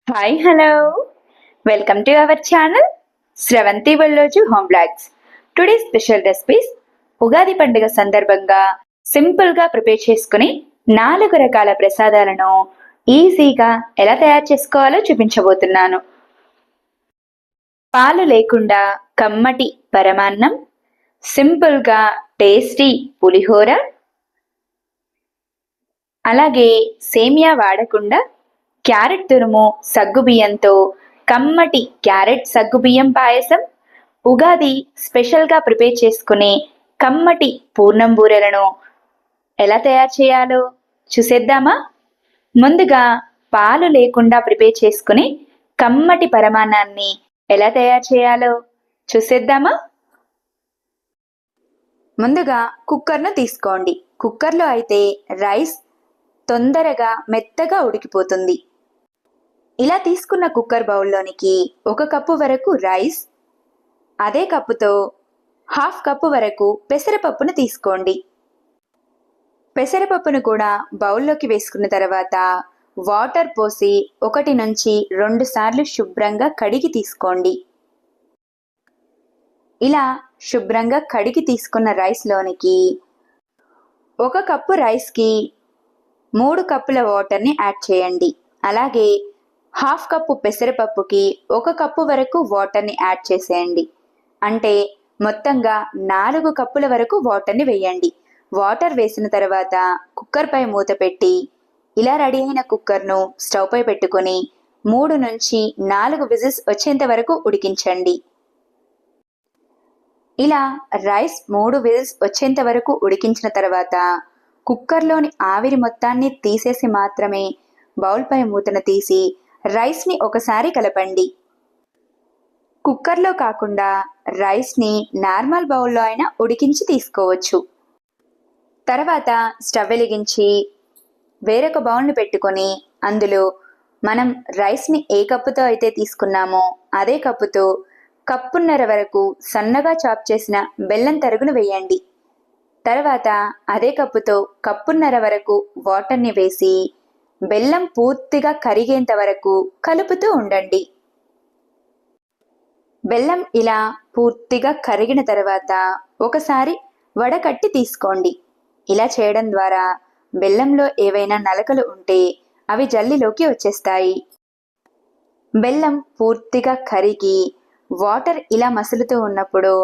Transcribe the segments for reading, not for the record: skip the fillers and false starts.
Hi hello welcome to our channel Sravanthi Valloju home blogs. Today special recipes. Ugadi పండుగ సందర్భంగా simple గా prepare చేసుకుని 4 రకాల ప్రసాదాలను ఈజీగా ఎలా తయారు చేసుకోవాలో చూపించబోతున్నాను. పాలు లేకుండా కమ్మటి పరమాన్నం, సింపుల్ గా టేస్టీ పులిహోర, అలాగే సేమియా వాడకుండా క్యారెట్ తురుము సగ్గుబియ్యంతో కమ్మటి క్యారెట్ సగ్గుబియ్యం పాయసం, ఉగాది స్పెషల్గా ప్రిపేర్ చేసుకునే కమ్మటి పూర్ణం బూరెలను ఎలా తయారు చేయాలో చూసేద్దామా? ముందుగా పాలు లేకుండా ప్రిపేర్ చేసుకుని కమ్మటి పరమాన్నాన్ని ఎలా తయారు చేయాలో చూసేద్దామా? ముందుగా కుక్కర్ను తీసుకోండి. కుక్కర్లో అయితే రైస్ తొందరగా మెత్తగా ఉడికిపోతుంది. ఇలా తీసుకున్న కుక్కర్ బౌల్లోనికి 1 కప్పు వరకు రైస్, అదే కప్పుతో 1/2 కప్పు వరకు పెసరపప్పును తీసుకోండి. పెసరపప్పును కూడా బౌల్లోకి వేసుకున్న తర్వాత వాటర్ పోసి 1 నుంచి 2 సార్లు శుభ్రంగా కడిగి తీసుకోండి. ఇలా శుభ్రంగా కడిగి తీసుకున్న రైస్లోనికి 1 కప్పు రైస్కి 3 కప్పుల వాటర్ని యాడ్ చేయండి. అలాగే 1/2 కప్పు పెసరపప్పుకి 1 కప్పు వరకు వాటర్ని యాడ్ చేసేయండి. అంటే మొత్తంగా 4 కప్పుల వరకు వాటర్ని వేయండి. వాటర్ వేసిన తర్వాత కుక్కర్ పై మూత పెట్టి ఇలా రెడీ అయిన కుక్కర్ను స్టవ్ పై పెట్టుకొని 3 నుంచి 4 విజిల్స్ వచ్చేంత వరకు ఉడికించండి. ఇలా రైస్ 3 విజిల్స్ వచ్చేంత వరకు ఉడికించిన తర్వాత కుక్కర్లోని ఆవిరి మొత్తాన్ని తీసేసి మాత్రమే బౌల్పై మూతను తీసి రైస్ని ఒకసారి కలపండి. కుక్కర్లో కాకుండా రైస్ని నార్మల్ బౌల్లో అయినా ఉడికించి తీసుకోవచ్చు. తర్వాత స్టవ్ వెలిగించి వేరొక బౌల్ని పెట్టుకొని అందులో మనం రైస్ని ఏ కప్పుతో అయితే తీసుకున్నామో అదే కప్పుతో కప్పున్నర వరకు సన్నగా చాప్ చేసిన బెల్లం తరుగును వేయండి. తర్వాత అదే కప్పుతో కప్పున్నర వరకు వాటర్ని వేసి బెల్లం పూర్తిగా కరిగేంత వరకు కలుపుతూ ఉండండి. బెల్లం ఇలా పూర్తిగా కరిగిన తర్వాత ఒకసారి వడకట్టి తీసుకోండి. ఇలా చేయడం ద్వారా బెల్లంలో ఏవైనా నలకలు ఉంటే అవి జల్లిలోకి వచ్చేస్తాయి. బెల్లం పూర్తిగా కరిగి వాటర్ ఇలా మసులుతూ ఉన్నప్పుడు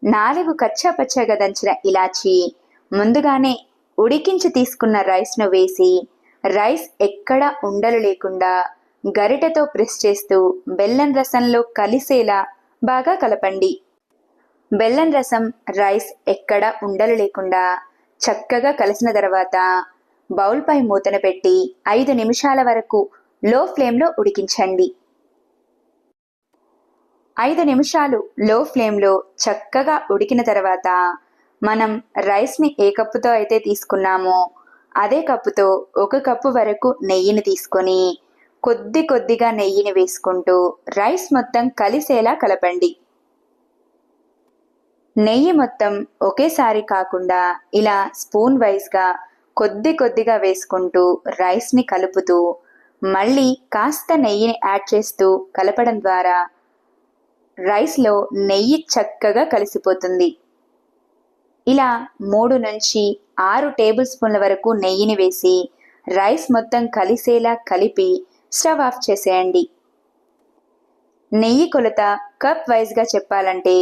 4 కచ్చా పచ్చగా దంచిన ఇలాచి ముందుగానే ఉడికించి తీసుకున్న రైస్ను వేసి రైస్ ఎక్కడ ఉండలు లేకుండా గరిటెతో ప్రెస్ చేస్తూ బెల్లం రసంలో కలిసేలా బాగా కలపండి. బెల్లం రసం రైస్ ఎక్కడ ఉండలు లేకుండా చక్కగా కలిసిన తర్వాత బౌల్పై మూతను పెట్టి 5 నిమిషాల వరకు లో ఫ్లేమ్లో ఉడికించండి. 5 నిమిషాలు లో ఫ్లేమ్లో చక్కగా ఉడికిన తర్వాత మనం రైస్ని ఏ కప్పుతో అయితే తీసుకున్నామో అదే కప్పుతో 1 కప్పు వరకు నెయ్యిని తీసుకొని కొద్దిగా నెయ్యిని వేసుకుంటూ రైస్ మొత్తం కలిసేలా కలపండి. నెయ్యి మొత్తం ఒకేసారి కాకుండా ఇలా స్పూన్ వైజ్గా కొద్దిగా వేసుకుంటూ రైస్ని కలుపుతూ మళ్ళీ కాస్త నెయ్యిని యాడ్ చేస్తూ కలపడం ద్వారా రైస్లో నెయ్యి చక్కగా కలిసిపోతుంది. ఇలా 3 నుంచి 6 టేబుల్ స్పూన్ల వరకు నెయ్యిని వేసి రైస్ మొత్తం కలిసేలా కలిపి స్టవ్ ఆఫ్ చేసేయండి. నెయ్యి కొలత కప్ వైజ్గా చెప్పాలంటే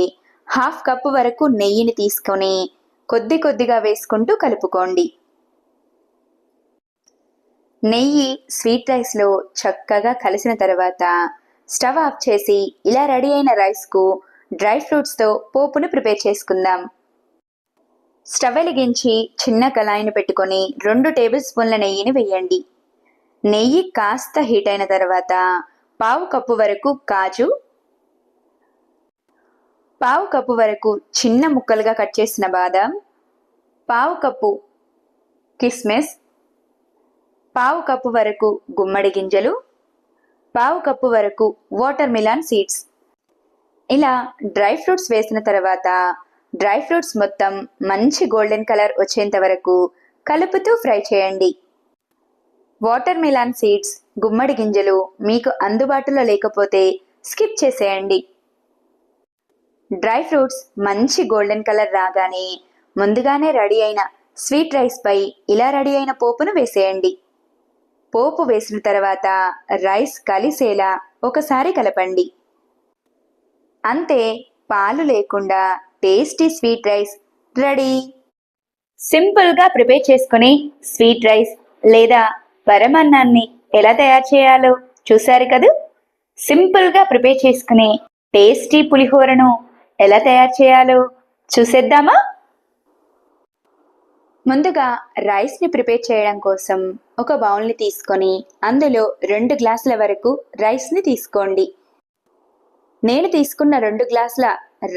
1/2 కప్పు వరకు నెయ్యిని తీసుకొని కొద్దిగా వేసుకుంటూ కలుపుకోండి. నెయ్యి స్వీట్ రైస్లో చక్కగా కలిసిన తర్వాత స్టవ్ ఆఫ్ చేసి ఇలా రెడీ అయిన రైస్కు డ్రై ఫ్రూట్స్తో పోపును ప్రిపేర్ చేసుకుందాం. స్టవ్ వెలిగించి చిన్న కళాయిని పెట్టుకొని 2 టేబుల్ స్పూన్ల నెయ్యిని వేయండి. నెయ్యి కాస్త హీట్ అయిన తర్వాత 1/2 కప్పు వరకు కాజు, 1/2 కప్పు వరకు చిన్న ముక్కలుగా కట్ చేసిన బాదాం, 1/2 కప్పు కిస్మిస్, 1/2 కప్పు వరకు గుమ్మడి గింజలు, 1/2 కప్పు వరకు వాటర్ మిలాన్ సీడ్స్. ఇలా డ్రై ఫ్రూట్స్ వేసిన తర్వాత డ్రై ఫ్రూట్స్ మొత్తం మంచి గోల్డెన్ కలర్ వచ్చేంత వరకు కలుపుతూ ఫ్రై చేయండి. వాటర్ మిలాన్ సీడ్స్ గుమ్మడి గింజలు మీకు అందుబాటులో లేకపోతే స్కిప్ చేసేయండి. డ్రై ఫ్రూట్స్ మంచి గోల్డెన్ కలర్ రాగానే ముందుగానే రెడీ అయిన స్వీట్ రైస్పై ఇలా రెడీ అయిన పోపును వేసేయండి. పోపు వేసిన తర్వాత రైస్ కలిసేలా ఒకసారి కలపండి. అంతే, పాలు లేకుండా టేస్టీ స్వీట్ రైస్ రెడీ. సింపుల్గా ప్రిపేర్ చేసుకుని స్వీట్ రైస్ లేదా పరమాన్నాన్ని ఎలా తయారు చేయాలో చూశారు కదూ. సింపుల్గా ప్రిపేర్ చేసుకునే టేస్టీ పులిహోరను ఎలా తయారు చేయాలో చూసేద్దామా? ముందుగా రైస్ని ప్రిపేర్ చేయడం కోసం ఒక బౌల్ని తీసుకొని అందులో 2 గ్లాసుల వరకు రైస్ని తీసుకోండి. నేను తీసుకున్న 2 గ్లాసుల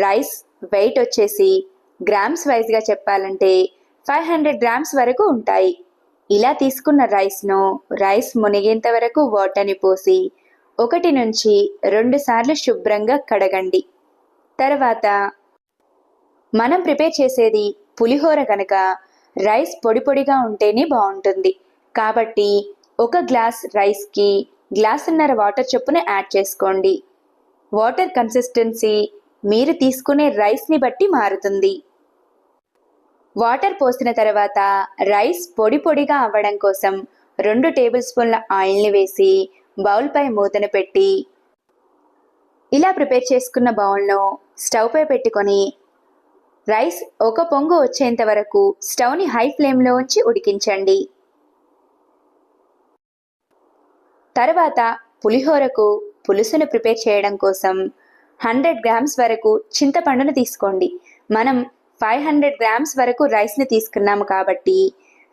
రైస్ వెయిట్ వచ్చేసి గ్రామ్స్ వైజ్గా చెప్పాలంటే 500 గ్రామ్స్ వరకు ఉంటాయి. ఇలా తీసుకున్న రైస్ మునిగేంత వరకు వాటర్ని పోసి 1 నుంచి 2 సార్లు శుభ్రంగా కడగండి. తర్వాత మనం ప్రిపేర్ చేసేది పులిహోర కనుక రైస్ పొడి పొడిగా ఉంటేనే బాగుంటుంది. కాబట్టి 1 గ్లాస్ రైస్కి గ్లాసున్నర వాటర్ చొప్పున యాడ్ చేసుకోండి. వాటర్ కన్సిస్టెన్సీ మీరు తీసుకునే రైస్ని బట్టి మారుతుంది. వాటర్ పోసిన తర్వాత రైస్ పొడి పొడిగా అవ్వడం కోసం 2 టేబుల్ స్పూన్ల ఆయిల్ని వేసి బౌల్పై మూతను పెట్టి ఇలా ప్రిపేర్ చేసుకున్న బౌల్ను స్టవ్పై పెట్టుకొని రైస్ ఒక పొంగు వచ్చేంత వరకు స్టవ్ని హై ఫ్లేమ్లో ఉంచి ఉడికించండి. తర్వాత పులిహోరకు పులుసును ప్రిపేర్ చేయడం కోసం 100 గ్రామ్స్ వరకు చింతపండును తీసుకోండి. మనం 500 గ్రామ్స్ వరకు రైస్ని తీసుకున్నాము కాబట్టి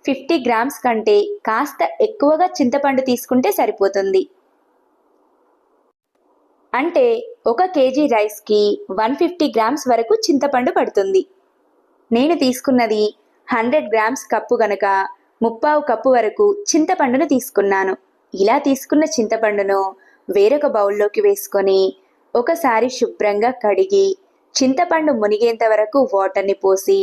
50 గ్రామ్స్ కంటే కాస్త ఎక్కువగా చింతపండు తీసుకుంటే సరిపోతుంది. అంటే 1 కేజీ రైస్కి 150 గ్రామ్స్ వరకు చింతపండు పడుతుంది. నేను తీసుకున్నది 100 గ్రామ్స్ కప్పు గనక 3/4 కప్పు వరకు చింతపండును తీసుకున్నాను. ఇలా తీసుకున్న చింతపండును వేరొక బౌల్లోకి వేసుకొని ఒకసారి శుభ్రంగా కడిగి చింతపండు మునిగేంత వరకు వాటర్ని పోసి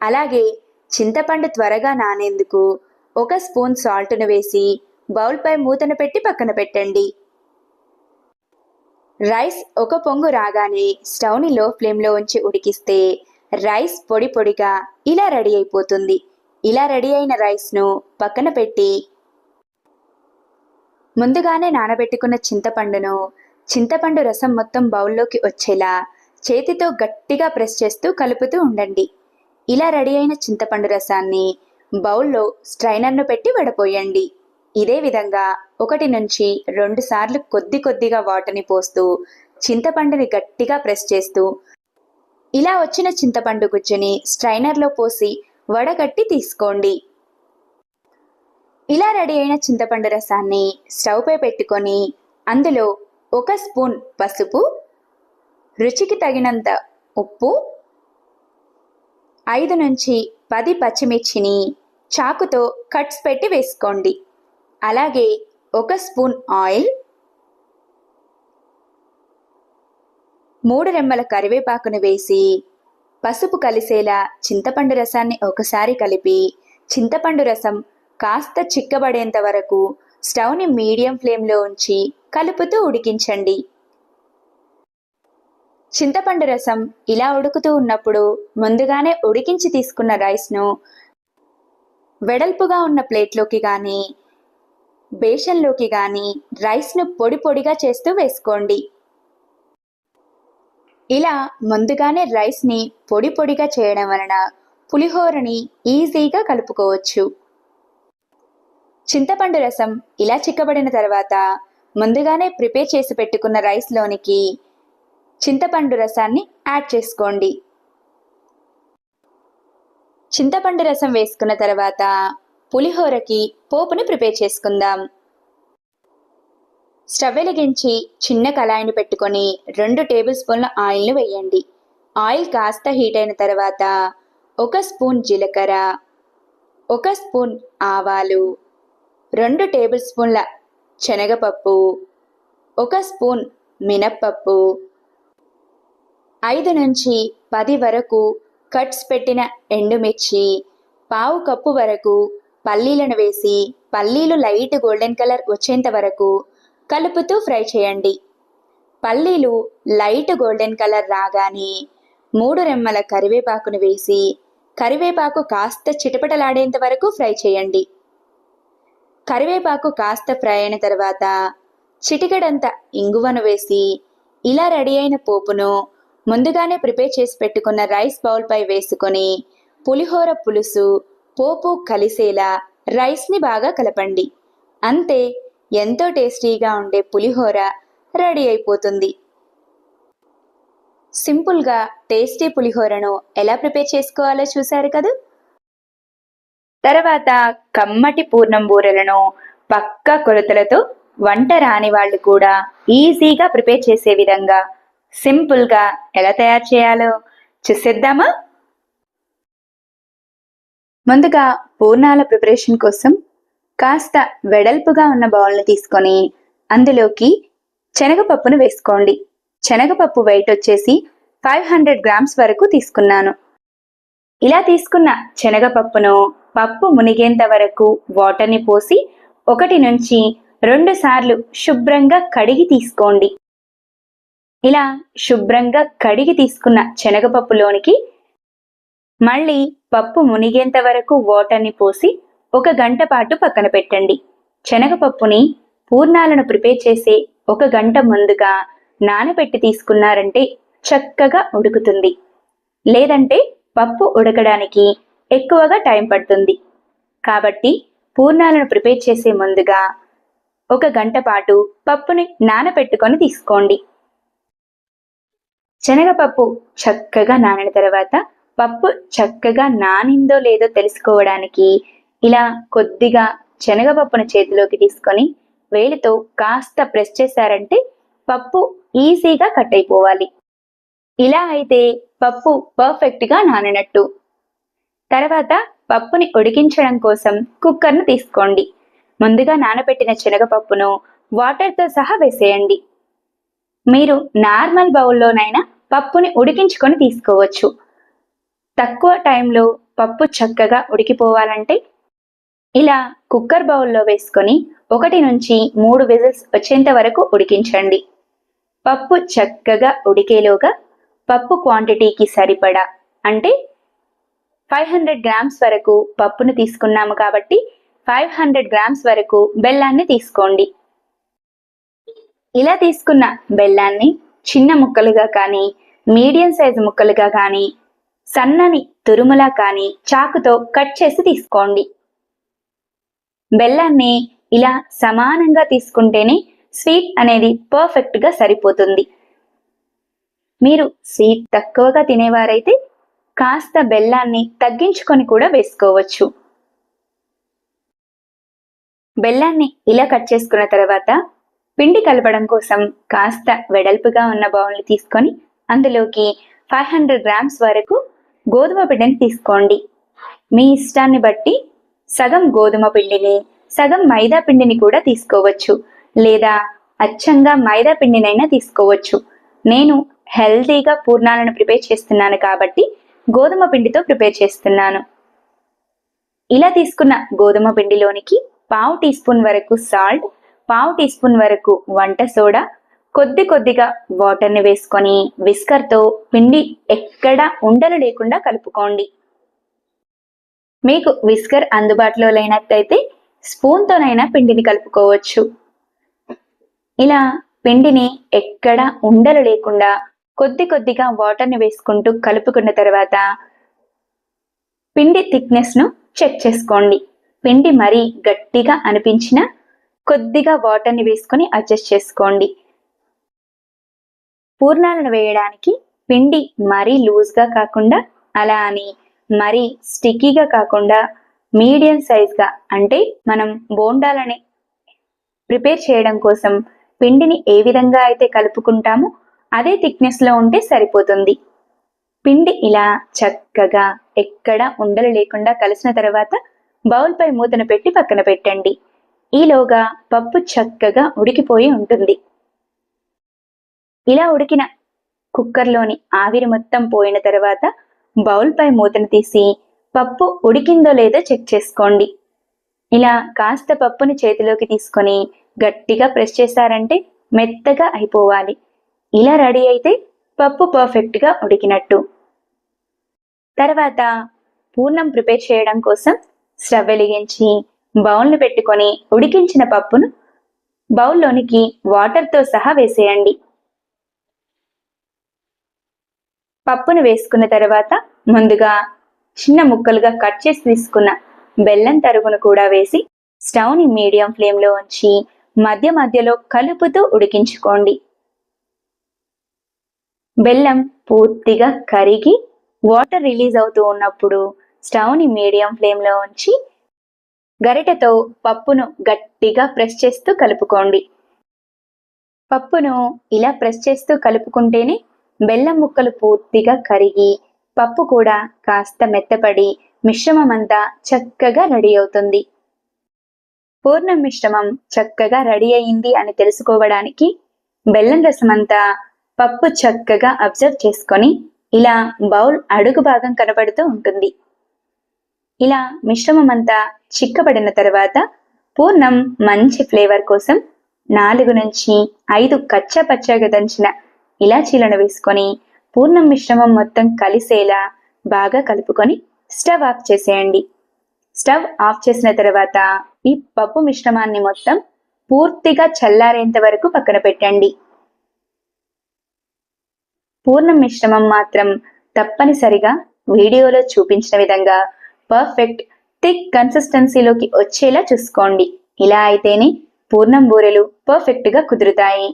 అలాగే చింతపండు త్వరగా నానేందుకు 1 స్పూన్ సాల్ట్ను వేసి బౌల్పై మూతను పెట్టి పక్కన పెట్టండి. రైస్ ఒక పొంగు రాగానే స్టవ్ని లో ఫ్లేమ్లో ఉంచి ఉడికిస్తే రైస్ పొడి పొడిగా ఇలా రెడీ అయిపోతుంది. ఇలా రెడీ అయిన రైస్ను పక్కన పెట్టి ముందుగానే నానబెట్టుకున్న చింతపండు రసం మొత్తం బౌల్లోకి వచ్చేలా చేతితో గట్టిగా ప్రెస్ చేస్తూ కలుపుతూ ఉండండి. ఇలా రెడీ అయిన చింతపండు రసాన్ని బౌల్లో స్ట్రైనర్ను పెట్టి వడపోయండి. ఇదే విధంగా 1 నుంచి 2 సార్లు కొద్దిగా వాటర్ని పోస్తూ చింతపండుని గట్టిగా ప్రెస్ చేస్తూ ఇలా వచ్చిన చింతపండు గుజ్జుని స్ట్రైనర్లో పోసి వడగట్టి తీసుకోండి. ఇలా రెడీ అయిన చింతపండు రసాన్ని స్టవ్పై పెట్టుకొని అందులో 1 స్పూన్ పసుపు, రుచికి తగినంత ఉప్పు, 5 నుంచి 10 పచ్చిమిర్చిని చాకుతో కట్స్ పెట్టి వేసుకోండి. అలాగే 1 స్పూన్ ఆయిల్, 3 రెమ్మల కరివేపాకును వేసి పసుపు కలిసేలా చింతపండు రసాన్ని ఒకసారి కలిపి చింతపండు రసం కాస్త చిక్కబడేంత వరకు స్టవ్ని మీడియం ఫ్లేమ్లో ఉంచి కలుపుతూ ఉడికించండి. చింతపండు రసం ఇలా ఉడుకుతూ ఉన్నప్పుడు ముందుగానే ఉడికించి తీసుకున్న రైస్ను వెడల్పుగా ఉన్న ప్లేట్లోకి కానీ బేషన్లోకి కానీ రైస్ను పొడి పొడిగా చేస్తూ వేసుకోండి. ఇలా ముందుగానే రైస్ని పొడి పొడిగా చేయడం వలన పులిహోరని ఈజీగా కలుపుకోవచ్చు. చింతపండు రసం ఇలా చిక్కబడిన తర్వాత ముందుగానే ప్రిపేర్ చేసి పెట్టుకున్న రైస్లోనికి చింతపండు రసాన్ని యాడ్ చేసుకోండి. చింతపండు రసం వేసుకున్న తర్వాత పులిహోరకి పోపుని ప్రిపేర్ చేసుకుందాం. స్టవ్ వెలిగించి చిన్న కళాయిని పెట్టుకొని 2 టేబుల్ స్పూన్ల ఆయిల్ని వేయండి. ఆయిల్ కాస్త హీట్ అయిన తర్వాత 1 స్పూన్ జీలకర్ర, 1 స్పూన్ ఆవాలు, 2 టేబుల్ స్పూన్ల శనగపప్పు, 1 స్పూన్ మినప్పప్పు, 5 నుంచి 10 వరకు కట్స్ పెట్టిన ఎండుమిర్చి, 1/4 కప్పు వరకు పల్లీలను వేసి పల్లీలు లైట్ గోల్డెన్ కలర్ వచ్చేంత వరకు కలుపుతూ ఫ్రై చేయండి. పల్లీలు లైట్ గోల్డెన్ కలర్ రాగానే 3 రెమ్మల కరివేపాకును వేసి కరివేపాకు కాస్త చిటపటలాడేంత వరకు ఫ్రై చేయండి. కరివేపాకు కాస్త ఫ్రై అయిన తర్వాత చిటికెడంత ఇంగువను వేసి ఇలా రెడీ అయిన పోపును ముందుగానే ప్రిపేర్ చేసి పెట్టుకున్న రైస్ బౌల్పై వేసుకొని పులిహోర పులుసు పోపు కలిసేలా రైస్ని బాగా కలపండి. అంతే, ఎంతో టేస్టీగా ఉండే పులిహోర రెడీ అయిపోతుంది. సింపుల్గా టేస్టీ పులిహోరను ఎలా ప్రిపేర్ చేసుకోవాలో చూశారు కదా. తర్వాత కమ్మటి పూర్ణం బూరెలను పక్కా కొలతలతో వంట రాని వాళ్ళు కూడా ఈజీగా ప్రిపేర్ చేసే విధంగా సింపుల్గా ఎలా తయారు చేయాలో చూసేద్దామా. ముందుగా పూర్ణాల ప్రిపరేషన్ కోసం కాస్త వెడల్పుగా ఉన్న బౌల్ని తీసుకొని అందులోకి శనగపప్పును వేసుకోండి. శనగపప్పు వెయిట్ వచ్చేసి 500 గ్రామ్స్ వరకు తీసుకున్నాను. ఇలా తీసుకున్న శనగపప్పును పప్పు మునిగేంత వరకు వాటర్ని పోసి 1 నుంచి 2 సార్లు శుభ్రంగా కడిగి తీసుకోండి. ఇలా శుభ్రంగా కడిగి తీసుకున్న శనగపప్పులోనికి మళ్ళీ పప్పు మునిగేంత వరకు వాటర్ని పోసి 1 గంట పాటు పక్కన పెట్టండి. శనగపప్పుని పూర్ణాలను ప్రిపేర్ చేసే 1 గంట ముందుగా నానబెట్టి తీసుకున్నారంటే చక్కగా ఉడుకుతుంది. లేదంటే పప్పు ఉడకడానికి ఎక్కువగా టైం పడుతుంది. కాబట్టి పూర్ణాలను ప్రిపేర్ చేసే ముందుగా 1 గంట పాటు పప్పుని నానబెట్టుకొని తీసుకోండి. శనగపప్పు చక్కగా నానిన తర్వాత పప్పు చక్కగా నానిందో లేదో తెలుసుకోవడానికి ఇలా కొద్దిగా శనగపప్పును చేతిలోకి తీసుకొని వేలితో కాస్త ప్రెస్ చేశారంటే పప్పు ఈజీగా కట్ అయిపోవాలి. ఇలా అయితే పప్పు పర్ఫెక్ట్గా నానినట్టు. తర్వాత పప్పుని ఉడికించడం కోసం కుక్కర్ను తీసుకోండి. ముందుగా నానబెట్టిన శనగపప్పును వాటర్తో సహా వేసేయండి. మీరు నార్మల్ బౌల్లోనైనా పప్పుని ఉడికించుకొని తీసుకోవచ్చు. తక్కువ టైంలో పప్పు చక్కగా ఉడికిపోవాలంటే ఇలా కుక్కర్ బౌల్లో వేసుకొని 1 నుంచి 3 విజిల్స్ వచ్చేంత వరకు ఉడికించండి. పప్పు చక్కగా ఉడికేలోగా పప్పు క్వాంటిటీకి సరిపడా అంటే 500 గ్రామ్స్ వరకు పప్పును తీసుకున్నాము కాబట్టి 500 గ్రామ్స్ వరకు బెల్లాన్ని తీసుకోండి. ఇలా తీసుకున్న బెల్లాన్ని చిన్న ముక్కలుగా కానీ మీడియం సైజు ముక్కలుగా కానీ సన్నని తురుములా కానీ చాకుతో కట్ చేసి తీసుకోండి. బెల్లాన్ని ఇలా సమానంగా తీసుకుంటేనే స్వీట్ అనేది పర్ఫెక్ట్గా సరిపోతుంది. మీరు స్వీట్ తక్కువగా తినేవారైతే కాస్త బెల్లాన్ని తగ్గించుకొని కూడా వేసుకోవచ్చు. బెల్లాన్ని ఇలా కట్ చేసుకున్న తర్వాత పిండి కలపడం కోసం కాస్త వెడల్పుగా ఉన్న బౌల్ని తీసుకొని అందులోకి 500 గ్రామ్స్ వరకు గోధుమ పిండిని తీసుకోండి. మీ ఇష్టాన్ని బట్టి సగం గోధుమ పిండిని సగం మైదా పిండిని కూడా తీసుకోవచ్చు, లేదా అచ్చంగా మైదా పిండినైనా తీసుకోవచ్చు. నేను హెల్తీగా పూర్ణాలను ప్రిపేర్ చేస్తున్నాను కాబట్టి గోధుమ పిండితో ప్రిపేర్ చేస్తున్నాను. ఇలా తీసుకున్న గోధుమ పిండిలోనికి 1/2 టీ స్పూన్ వరకు సాల్ట్, 1/2 టీ స్పూన్ వరకు వంట సోడా, కొద్దిగా వాటర్ని వేసుకొని విస్కర్తో పిండి ఎక్కడా ఉండలు లేకుండా కలుపుకోండి. మీకు విస్కర్ అందుబాటులో లేనట్టయితే స్పూన్తోనైనా పిండిని కలుపుకోవచ్చు. ఇలా పిండిని ఎక్కడా ఉండలు లేకుండా కొద్దిగా వాటర్ని వేసుకుంటూ కలుపుకున్న తర్వాత పిండి థిక్నెస్ను చెక్ చేసుకోండి. పిండి మరీ గట్టిగా అనిపించినా కొద్దిగా వాటర్ని వేసుకొని అడ్జస్ట్ చేసుకోండి. పూర్ణాలను వేయడానికి పిండి మరీ లూజ్గా కాకుండా అలా అని మరీ స్టిక్కీగా కాకుండా మీడియం సైజ్గా, అంటే మనం బోండాలని ప్రిపేర్ చేయడం కోసం పిండిని ఏ విధంగా అయితే కలుపుకుంటామో అదే థిక్నెస్లో ఉంటే సరిపోతుంది. పిండి ఇలా చక్కగా ఎక్కడ ఉండలు లేకుండా కలిసిన తర్వాత బౌల్పై మూతను పెట్టి పక్కన పెట్టండి. ఈలోగా పప్పు చక్కగా ఉడికిపోయి ఉంటుంది. ఇలా ఉడికిన కుక్కర్లోని ఆవిరి మొత్తం పోయిన తర్వాత బౌల్పై మూతను తీసి పప్పు ఉడికిందో లేదో చెక్ చేసుకోండి. ఇలా కాస్త పప్పుని చేతిలోకి తీసుకొని గట్టిగా ప్రెస్ చేశారంటే మెత్తగా అయిపోవాలి. ఇలా రెడీ అయితే పప్పు పర్ఫెక్ట్గా ఉడికినట్టు. తర్వాత పూర్ణం ప్రిపేర్ చేయడం కోసం స్టవ్ వెలిగించి బౌల్ను పెట్టుకొని ఉడికించిన పప్పును బౌల్లోనికి వాటర్తో సహా వేసేయండి. పప్పును వేసుకున్న తర్వాత ముందుగా చిన్న ముక్కలుగా కట్ చేసి తీసుకున్న బెల్లం తరుగును కూడా వేసి స్టవ్ని మీడియం ఫ్లేమ్లో ఉంచి మధ్య మధ్యలో కలుపుతూ ఉడికించుకోండి. బెల్లం పూర్తిగా కరిగి వాటర్ రిలీజ్ అవుతూ ఉన్నప్పుడు స్టవ్ని మీడియం ఫ్లేమ్లో ఉంచి గరిటెతో పప్పును గట్టిగా ప్రెస్ చేస్తూ కలుపుకోండి. పప్పును ఇలా ప్రెస్ చేస్తూ కలుపుకుంటేనే బెల్లం ముక్కలు పూర్తిగా కరిగి పప్పు కూడా కాస్త మెత్తపడి మిశ్రమమంతా చక్కగా రెడీ అవుతుంది. పూర్ణం మిశ్రమం చక్కగా రెడీ అయింది అని తెలుసుకోవడానికి బెల్లం రసమంతా పప్పు చక్కగా అబ్జర్వ్ చేసుకొని ఇలా బౌల్ అడుగు భాగం కనబడుతూ ఉంటుంది. ఇలా మిశ్రమమంతా చిక్కబడిన తర్వాత పూర్ణం మంచి ఫ్లేవర్ కోసం 4 నుంచి 5 కచ్చా పచ్చగా దంచిన ఇలాచీలను వేసుకొని పూర్ణం మిశ్రమం మొత్తం కలిసేలా బాగా కలుపుకొని స్టవ్ ఆఫ్ చేసేయండి. స్టవ్ ఆఫ్ చేసిన తర్వాత ఈ పప్పు మిశ్రమాన్ని మొత్తం పూర్తిగా చల్లారేంత వరకు పక్కన పెట్టండి. పూర్ణం మిశ్రమం మాత్రం తప్పనిసరిగా వీడియోలో చూపించిన విధంగా పర్ఫెక్ట్ థిక్ కన్సిస్టెన్సీలోకి వచ్చేలా చూసుకోండి. ఇలా అయితేనే పూర్ణం బూరెలు పర్ఫెక్ట్గా కుదురుతాయి.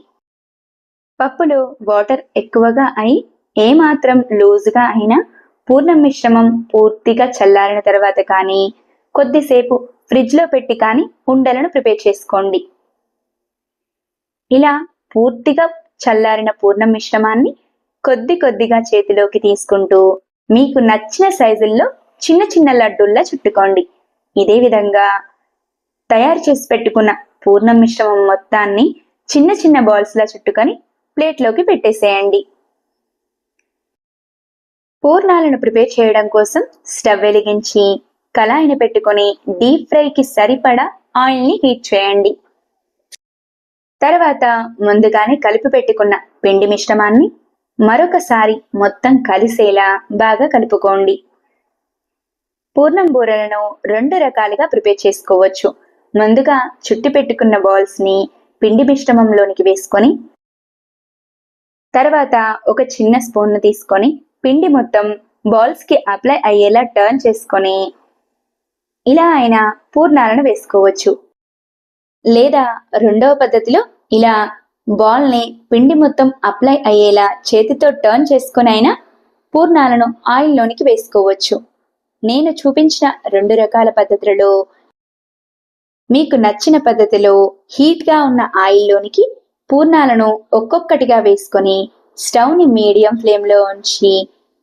పప్పులో వాటర్ ఎక్కువగా అయి ఏమాత్రం లూజుగా అయినా పూర్ణం మిశ్రమం పూర్తిగా చల్లారిన తర్వాత కానీ కొద్దిసేపు ఫ్రిడ్జ్లో పెట్టి కానీ ఉండలను ప్రిపేర్ చేసుకోండి. ఇలా పూర్తిగా చల్లారిన పూర్ణం మిశ్రమాన్ని కొద్దిగా చేతిలోకి తీసుకుంటూ మీకు నచ్చిన సైజుల్లో చిన్న చిన్న లడ్డూల్లా చుట్టుకోండి. ఇదే విధంగా తయారు చేసి పెట్టుకున్న పూర్ణం మిశ్రమం మొత్తాన్ని చిన్న చిన్న బాల్స్లా చుట్టుకొని ప్లేట్లోకి పెట్టేసేయండి. పూర్ణాలను ప్రిపేర్ చేయడం కోసం స్టవ్ వెలిగించి కళాయిని పెట్టుకొని డీప్ ఫ్రైకి సరిపడా ఆయిల్ని హీట్ చేయండి. తర్వాత ముందుగానే కలిపి పెట్టుకున్న పిండి మిశ్రమాన్ని మరొకసారి మొత్తం కలిసేలా బాగా కలుపుకోండి. పూర్ణం బూరెలను 2 రకాలుగా ప్రిపేర్ చేసుకోవచ్చు. ముందుగా చుట్టి పెట్టుకున్న బాల్స్ని పిండి మిశ్రమంలోనికి వేసుకొని తర్వాత ఒక చిన్న స్పూన్ను తీసుకొని పిండి మొత్తం బాల్స్కి అప్లై అయ్యేలా టర్న్ చేసుకొని ఇలా అయినా పూర్ణాలను వేసుకోవచ్చు. లేదా రెండవ పద్ధతిలో ఇలా బాల్ని పిండి మొత్తం అప్లై అయ్యేలా చేతితో టర్న్ చేసుకొని అయినా పూర్ణాలను ఆయిల్లోనికి వేసుకోవచ్చు. నేను చూపించిన 2 రకాల పద్ధతులలో మీకు నచ్చిన పద్ధతిలో హీట్గా ఉన్న ఆయిల్లోనికి పూర్ణాలను ఒక్కొక్కటిగా వేసుకొని స్టవ్ని మీడియం ఫ్లేమ్లో ఉంచి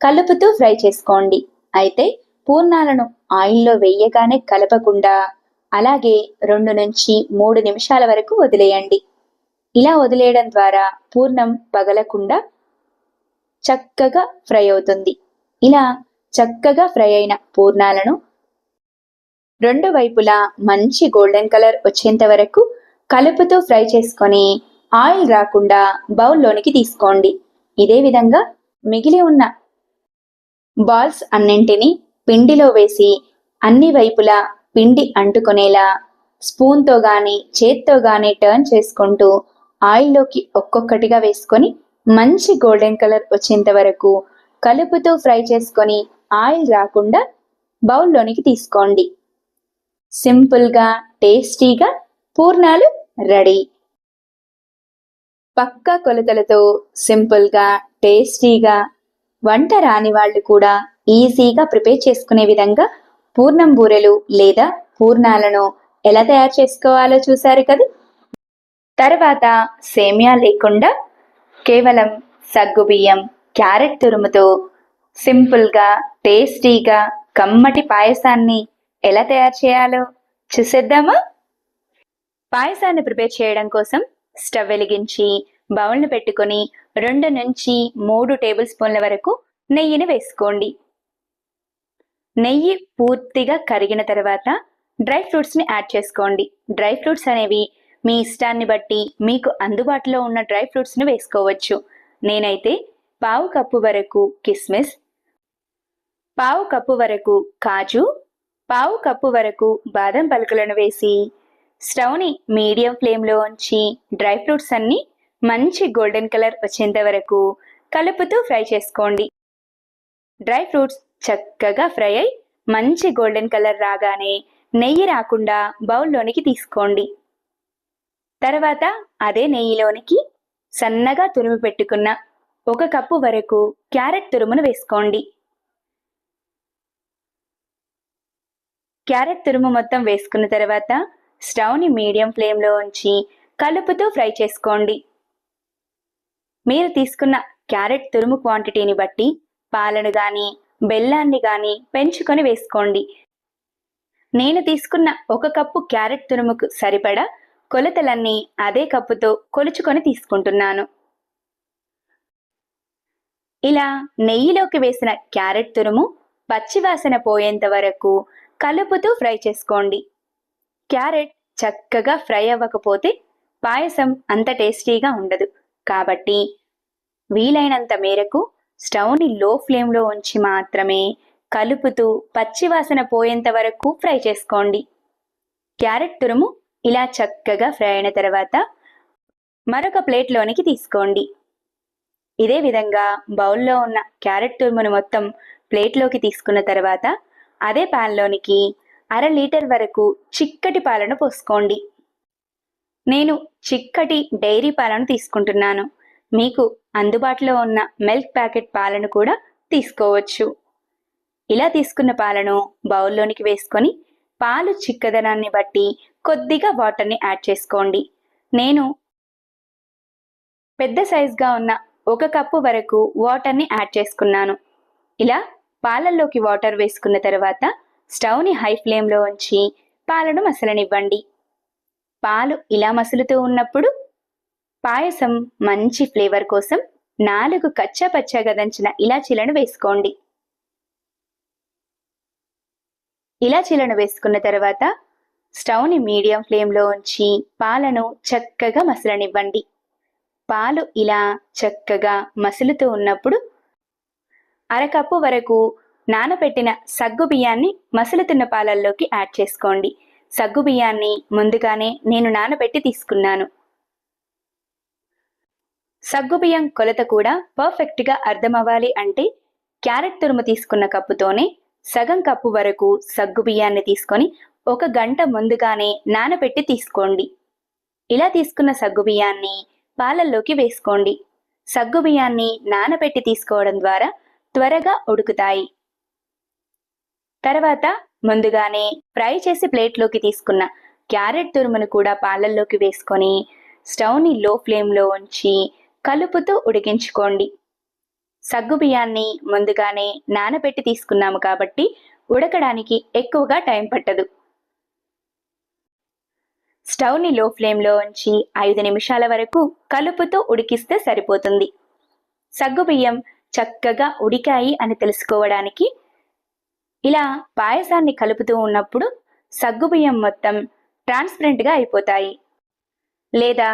కలుపుతూ ఫ్రై చేసుకోండి. అయితే పూర్ణాలను ఆయిల్లో వేయగానే కలపకుండా అలాగే 2 నుంచి 3 నిమిషాల వరకు వదిలేయండి. ఇలా వదిలేయడం ద్వారా పూర్ణం పగలకుండా చక్కగా ఫ్రై అవుతుంది. ఇలా చక్కగా ఫ్రై అయిన పూర్ణాలను 2 వైపులా మంచి గోల్డెన్ కలర్ వచ్చేంత వరకు కలుపుతూ ఫ్రై చేసుకొని ఆయిల్ రాకుండా బౌల్లోనికి తీసుకోండి. ఇదే విధంగా మిగిలి ఉన్న బాల్స్ అన్నింటినీ పిండిలో వేసి అన్ని వైపులా పిండి అంటుకునేలా స్పూన్తో గాని చేత్తో గాని టర్న్ చేసుకుంటూ ఆయిల్లోకి ఒక్కొక్కటిగా వేసుకొని మంచి గోల్డెన్ కలర్ వచ్చేంత వరకు కలుపుతూ ఫ్రై చేసుకొని ఆయిల్ రాకుండా బౌల్లోనికి తీసుకోండి. సింపుల్గా టేస్టీగా పూర్ణాలు రెడీ. పక్కా కొలతలతో సింపుల్గా టేస్టీగా వంట రాని వాళ్ళు కూడా ఈజీగా ప్రిపేర్ చేసుకునే విధంగా పూర్ణం బూరెలు లేదా పూర్ణాలను ఎలా తయారు చేసుకోవాలో చూశారు కదా. తర్వాత సేమియా లేకుండా కేవలం సగ్గుబియ్యం క్యారెట్ తురుముతో సింపుల్గా టేస్టీగా కమ్మటి పాయసాన్ని ఎలా తయారు చేయాలో చూసేద్దామా. పాయసాన్ని ప్రిపేర్ చేయడం కోసం స్టవ్ వెలిగించి బౌల్ను పెట్టుకొని 2 నుంచి 3 టేబుల్ స్పూన్ల వరకు నెయ్యిని వేసుకోండి. నెయ్యి పూర్తిగా కరిగిన తర్వాత డ్రై ఫ్రూట్స్ని యాడ్ చేసుకోండి. డ్రై ఫ్రూట్స్ అనేవి మీ ఇష్టాన్ని బట్టి మీకు అందుబాటులో ఉన్న డ్రై ఫ్రూట్స్ని వేసుకోవచ్చు. నేనైతే పావు కప్పు వరకు కిస్మిస్, పావు కప్పు వరకు కాజు, పావు కప్పు వరకు బాదం పలుకులను వేసి స్టవ్ని మీడియం ఫ్లేమ్లో ఉంచి డ్రై ఫ్రూట్స్ అన్నీ మంచి గోల్డెన్ కలర్ వచ్చేంత వరకు కలుపుతూ ఫ్రై చేసుకోండి. డ్రై ఫ్రూట్స్ చక్కగా ఫ్రై అయి మంచి గోల్డెన్ కలర్ రాగానే నెయ్యి రాకుండా బౌల్లోనికి తీసుకోండి. తర్వాత అదే నెయ్యిలోనికి సన్నగా తురిమి పెట్టుకున్న 1 కప్పు వరకు క్యారెట్ తురుమును వేసుకోండి. క్యారెట్ తురుము మొత్తం వేసుకున్న తర్వాత స్టవ్ని మీడియం ఫ్లేమ్లో ఉంచి కలుపుతూ ఫ్రై చేసుకోండి. మీరు తీసుకున్న క్యారెట్ తురుము క్వాంటిటీని బట్టి పాలను కానీ బెల్లాన్ని కానీ పెంచుకొని వేసుకోండి. నేను తీసుకున్న 1 కప్పు క్యారెట్ తురుముకు సరిపడా కొలతలన్నీ అదే కప్పుతో కొలుచుకొని తీసుకుంటున్నాను. ఇలా నెయ్యిలోకి వేసిన క్యారెట్ తురుము పచ్చివాసన పోయేంత వరకు కలుపుతూ ఫ్రై చేసుకోండి. క్యారెట్ చక్కగా ఫ్రై అవ్వకపోతే పాయసం అంత టేస్టీగా ఉండదు. కాబట్టి వీలైనంత మేరకు స్టవ్ని లో ఫ్లేమ్లో ఉంచి మాత్రమే కలుపుతూ పచ్చివాసన పోయేంత వరకు ఫ్రై చేసుకోండి. క్యారెట్ తురుము ఇలా చక్కగా ఫ్రై అయిన తర్వాత మరొక ప్లేట్లోనికి తీసుకోండి. ఇదే విధంగా బౌల్లో ఉన్న క్యారెట్ తురుమును మొత్తం ప్లేట్లోకి తీసుకున్న తర్వాత అదే ప్యాన్లోనికి 1/2 లీటర్ వరకు చిక్కటి పాలను పోసుకోండి. నేను చిక్కటి డైరీ పాలను తీసుకుంటున్నాను. మీకు అందుబాటులో ఉన్న మిల్క్ ప్యాకెట్ పాలను కూడా తీసుకోవచ్చు. ఇలా తీసుకున్న పాలను బౌల్లోనికి వేసుకొని పాలు చిక్కదనాన్ని బట్టి కొద్దిగా వాటర్ని యాడ్ చేసుకోండి. నేను పెద్ద సైజుగా ఉన్న 1 కప్పు వరకు వాటర్ని యాడ్ చేసుకున్నాను. ఇలా పాలల్లోకి వాటర్ వేసుకున్న తర్వాత స్టవ్ని హై ఫ్లేమ్లో ఉంచి పాలను మసలనివ్వండి. పాలు ఇలా మసులుతూ ఉన్నప్పుడు పాయసం మంచి ఫ్లేవర్ కోసం 4 కచ్చా పచ్చాగా దంచిన ఇలాచీలను వేసుకోండి. ఇలాచీలను వేసుకున్న తర్వాత స్టవ్ని మీడియం ఫ్లేమ్లో ఉంచి పాలను చక్కగా మసలనివ్వండి. పాలు ఇలా చక్కగా మసులుతూ ఉన్నప్పుడు 1/2 కప్పు వరకు నానబెట్టిన సగ్గు బియ్యాన్ని మసులుతున్న పాలల్లోకి యాడ్ చేసుకోండి. సగ్గు బియ్యాన్ని ముందుగానే నేను నానబెట్టి తీసుకున్నాను. సగ్గు బియ్యం కొలత కూడా పర్ఫెక్ట్గా అర్థమవ్వాలి అంటే క్యారెట్ తురుము తీసుకున్న కప్పుతోనే సగం కప్పు వరకు సగ్గు బియ్యాన్ని తీసుకొని 1 గంట ముందుగానే నానబెట్టి తీసుకోండి. ఇలా తీసుకున్న సగ్గు బియ్యాన్ని పాలల్లోకి వేసుకోండి. సగ్గు బియ్యాన్ని నానబెట్టి తీసుకోవడం ద్వారా త్వరగా ఉడుకుతాయి. తర్వాత ముందుగానే ఫ్రై చేసి ప్లేట్లోకి తీసుకున్న క్యారెట్ తురుమును కూడా పాలల్లోకి వేసుకొని స్టవ్ని లో ఫ్లేమ్లో ఉంచి కలుపుతూ ఉడికించుకోండి. సగ్గు బియ్యాన్ని ముందుగానే నానబెట్టి తీసుకున్నాము కాబట్టి ఉడకడానికి ఎక్కువగా టైం పట్టదు. స్టవ్ని లో ఫ్లేమ్లో ఉంచి 5 నిమిషాల వరకు కలుపుతూ ఉడికిస్తే సరిపోతుంది. సగ్గుబియ్యం చక్కగా ఉడికాయి అని తెలుసుకోవడానికి ఇలా పాయసాన్ని కలుపుతూ ఉన్నప్పుడు సగ్గుబియ్యం మొత్తం ట్రాన్స్పరెంట్గా అయిపోతాయి. లేదా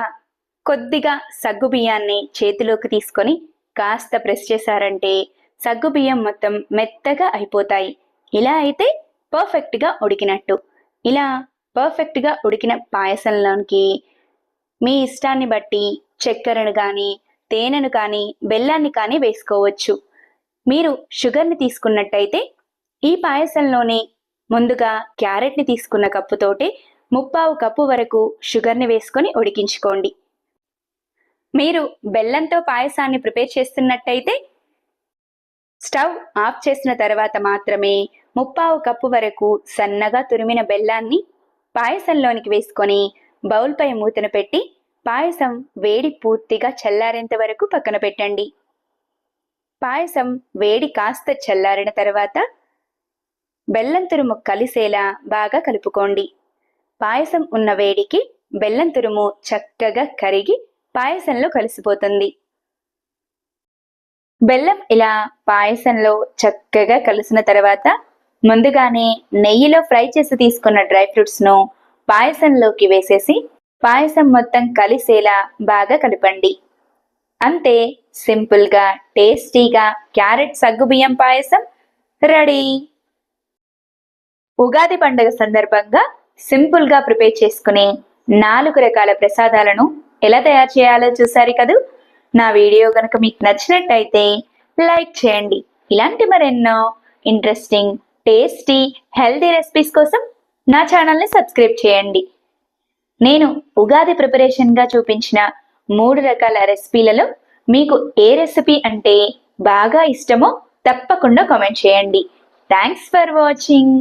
కొద్దిగా సగ్గుబియ్యాన్ని చేతిలోకి తీసుకొని కాస్త ప్రెస్ చేశారంటే సగ్గుబియ్యం మొత్తం మెత్తగా అయిపోతాయి. ఇలా అయితే పర్ఫెక్ట్గా ఉడికినట్టు. ఇలా పర్ఫెక్ట్గా ఉడికిన పాయసంలోనికి మీ ఇష్టాన్ని బట్టి చక్కెరను కానీ తేనెను కానీ బెల్లాన్ని కానీ వేసుకోవచ్చు. మీరు షుగర్ని తీసుకున్నట్టయితే ఈ పాయసంలోనే ముందుగా క్యారెట్ని తీసుకున్న కప్పుతోటే 3/4 కప్పు వరకు షుగర్ని వేసుకొని ఉడికించుకోండి. మీరు బెల్లంతో పాయసాన్ని ప్రిపేర్ చేస్తున్నట్టయితే స్టవ్ ఆఫ్ చేసిన తర్వాత మాత్రమే 3/4 కప్పు వరకు సన్నగా తురిమిన బెల్లాన్ని పాయసంలోనికి వేసుకొని బౌల్పై మూతను పెట్టి పాయసం వేడి పూర్తిగా చల్లారేంత వరకు పక్కన పెట్టండి. పాయసం వేడి కాస్త చల్లారిన తర్వాత బెల్లం తురుము కలిసేలా బాగా కలుపుకోండి. పాయసం ఉన్న వేడికి బెల్లం తురుము చక్కగా కరిగి పాయసంలో కలిసిపోతుంది. బెల్లం ఇలా పాయసంలో చక్కగా కలిసిన తర్వాత ముందుగానే నెయ్యిలో ఫ్రై చేసి తీసుకున్న డ్రై ఫ్రూట్స్ను పాయసంలోకి వేసేసి పాయసం మొత్తం కలిసేలా బాగా కలపండి. అంతే, సింపుల్గా టేస్టీగా క్యారెట్ సగ్గుబియ్యం పాయసం రెడీ. ఉగాది పండుగ సందర్భంగా సింపుల్గా ప్రిపేర్ చేసుకునే 4 రకాల ప్రసాదాలను ఎలా తయారు చేయాలో చూసారు కదూ. నా వీడియో కనుక మీకు నచ్చినట్టయితే లైక్ చేయండి. ఇలాంటి మరెన్నో ఇంట్రెస్టింగ్, టేస్టీ, హెల్తీ రెసిపీస్ కోసం నా ఛానల్ని సబ్స్క్రైబ్ చేయండి. నేను ఉగాది ప్రిపరేషన్గా చూపించిన 3 రకాల రెసిపీలలో మీకు ఏ రెసిపీ అంటే బాగా ఇష్టమో తప్పకుండా కామెంట్ చేయండి. Thanks for watching.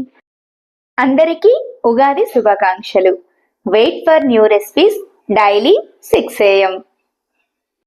అందరికీ ఉగాది శుభాకాంక్షలు. Wait for new recipes daily 6 AM.